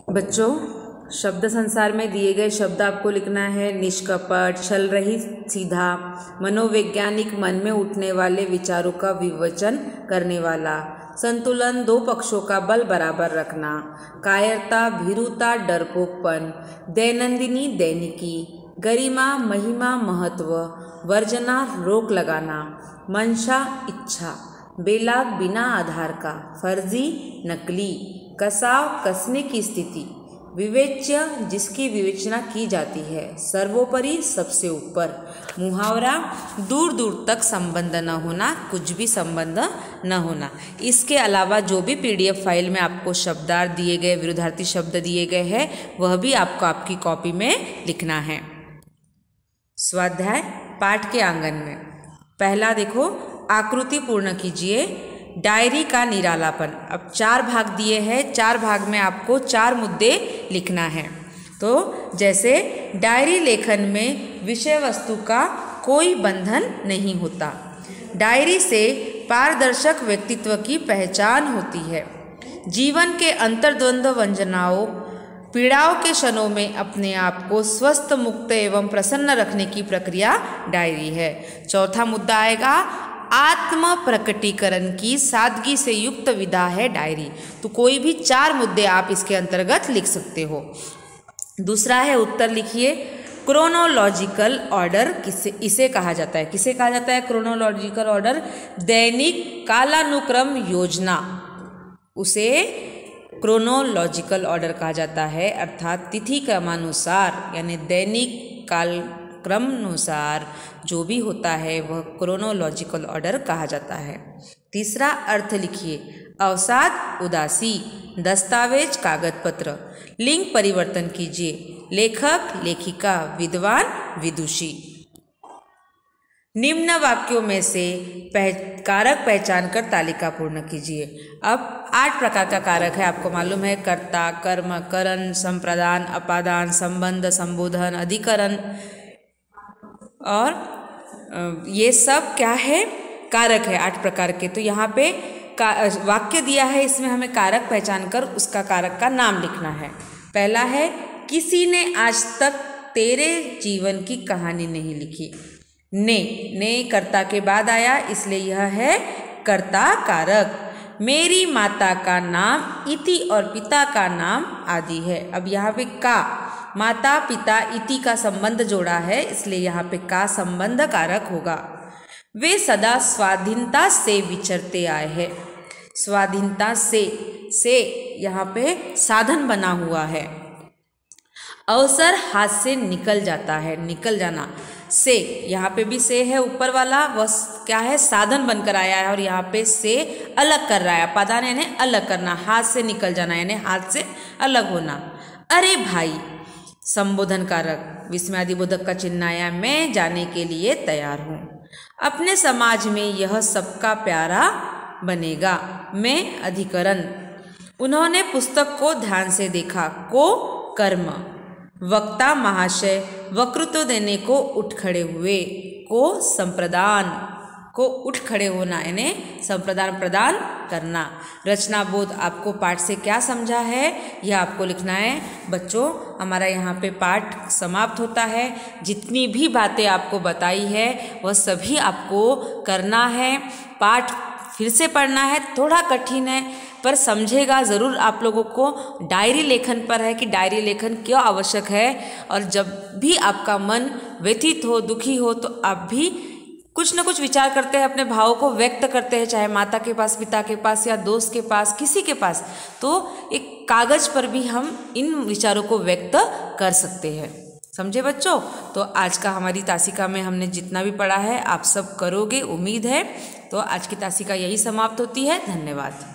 बच्चों, शब्द संसार में दिए गए शब्द आपको लिखना है। निष्कपट, छल रहित, सीधा, मनोवैज्ञानिक, मन में उठने वाले विचारों का विवेचन करने वाला, संतुलन, दो पक्षों का बल बराबर रखना, कायरता, भीरुता, डरपोकपन, दैनंदिनी, दैनिकी, गरिमा, महिमा, महत्व, वर्जना, रोक लगाना, मंशा, इच्छा, बेलाग, बिना आधार का, फर्जी, नकली, कसाव, कसने की स्थिति, विवेच्य, जिसकी विवेचना की जाती है, सर्वोपरि, सबसे ऊपर, मुहावरा, दूर दूर तक संबंध न होना, कुछ भी संबंध न होना। इसके अलावा जो भी PDF फाइल में आपको शब्दार्थ दिए गए, विरुद्धार्थी शब्द दिए गए हैं, वह भी आपको आपकी कॉपी में लिखना है। स्वाध्याय पाठ के आंगन में पहला देखो, आकृति पूर्ण कीजिए। डायरी का निरालापन। अब 4 भाग दिए हैं, 4 भाग में आपको 4 मुद्दे लिखना है। तो जैसे डायरी लेखन में विषय वस्तु का कोई बंधन नहीं होता। डायरी से पारदर्शक व्यक्तित्व की पहचान होती है। जीवन के अंतर्द्वंद वंजनाओं, पीड़ाओं के क्षणों में अपने आप को स्वस्थ, मुक्त एवं प्रसन्न रखने की प्रक्रिया डायरी है। चौथा मुद्दा आएगा, आत्म प्रकटीकरण की सादगी से युक्त विधा है डायरी। तो कोई भी 4 मुद्दे आप इसके अंतर्गत लिख सकते हो। दूसरा है, उत्तर लिखिए। क्रोनोलॉजिकल ऑर्डर इसे कहा जाता है। किसे कहा जाता है क्रोनोलॉजिकल ऑर्डर? दैनिक कालानुक्रम योजना, उसे क्रोनोलॉजिकल ऑर्डर कहा जाता है। अर्थात तिथि क्रमानुसार, यानी दैनिक काल क्रम अनुसार जो भी होता है वह क्रोनोलॉजिकल ऑर्डर कहा जाता है। तीसरा, अर्थ लिखिए। अवसाद, उदासी, दस्तावेज, कागज पत्र। लिंग परिवर्तन कीजिए। लेखक, लेखिका, विद्वान, विदुषी। निम्न वाक्यों में से कारक पहचान कर तालिका पूर्ण कीजिए। अब 8 प्रकार का कारक है, आपको मालूम है। कर्ता, कर्म, करण, संप्रदान, अपादान, संबंध, संबोधन, अधिकरण, और ये सब क्या है? कारक है 8 प्रकार के। तो यहाँ पे वाक्य दिया है, इसमें हमें कारक पहचान कर उसका कारक का नाम लिखना है। पहला है, किसी ने आज तक तेरे जीवन की कहानी नहीं लिखी। ने कर्ता के बाद आया, इसलिए यह है कर्ता कारक। मेरी माता का नाम इति और पिता का नाम आदि है। अब यहाँ पे का, माता, पिता, इति का संबंध जोड़ा है, इसलिए यहाँ पे का संबंध कारक होगा। वे सदा स्वाधीनता से विचरते आए हैं। स्वाधीनता से यहाँ पे साधन बना हुआ है। अवसर हाथ से निकल जाता है, निकल जाना। से, यहाँ पे भी से है, ऊपर वाला वह क्या है? साधन बनकर आया है, और यहाँ पे से अलग कर रहा है। अपादान यानी अलग करना, हाथ से निकल जाना यानी हाथ से अलग होना। अरे भाई, संबोधन कारक, विस्मयादिबोधक का चिन्ह आया। मैं जाने के लिए तैयार हूँ। अपने समाज में यह सबका प्यारा बनेगा। मैं, अधिकरण। उन्होंने पुस्तक को ध्यान से देखा। को, कर्म। वक्ता, महाशय, वक्तृत्व देने को उठ खड़े हुए। को, संप्रदान, को उठ खड़े होना यानी संप्रदान प्रदान करना। रचना बोध, आपको पाठ से क्या समझा है यह आपको लिखना है। बच्चों, हमारा यहाँ पे पाठ समाप्त होता है। जितनी भी बातें आपको बताई है वह सभी आपको करना है। पाठ फिर से पढ़ना है, थोड़ा कठिन है पर समझेगा ज़रूर। आप लोगों को डायरी लेखन पर है कि डायरी लेखन क्यों आवश्यक है, और जब भी आपका मन व्यथित हो, दुखी हो, तो आप भी कुछ न कुछ विचार करते हैं, अपने भावों को व्यक्त करते हैं, चाहे माता के पास, पिता के पास, या दोस्त के पास, किसी के पास। तो एक कागज पर भी हम इन विचारों को व्यक्त कर सकते हैं। समझे बच्चों? तो आज का हमारी तासिका में हमने जितना भी पढ़ा है आप सब करोगे, उम्मीद है। तो आज की तासिका यही समाप्त होती है। धन्यवाद।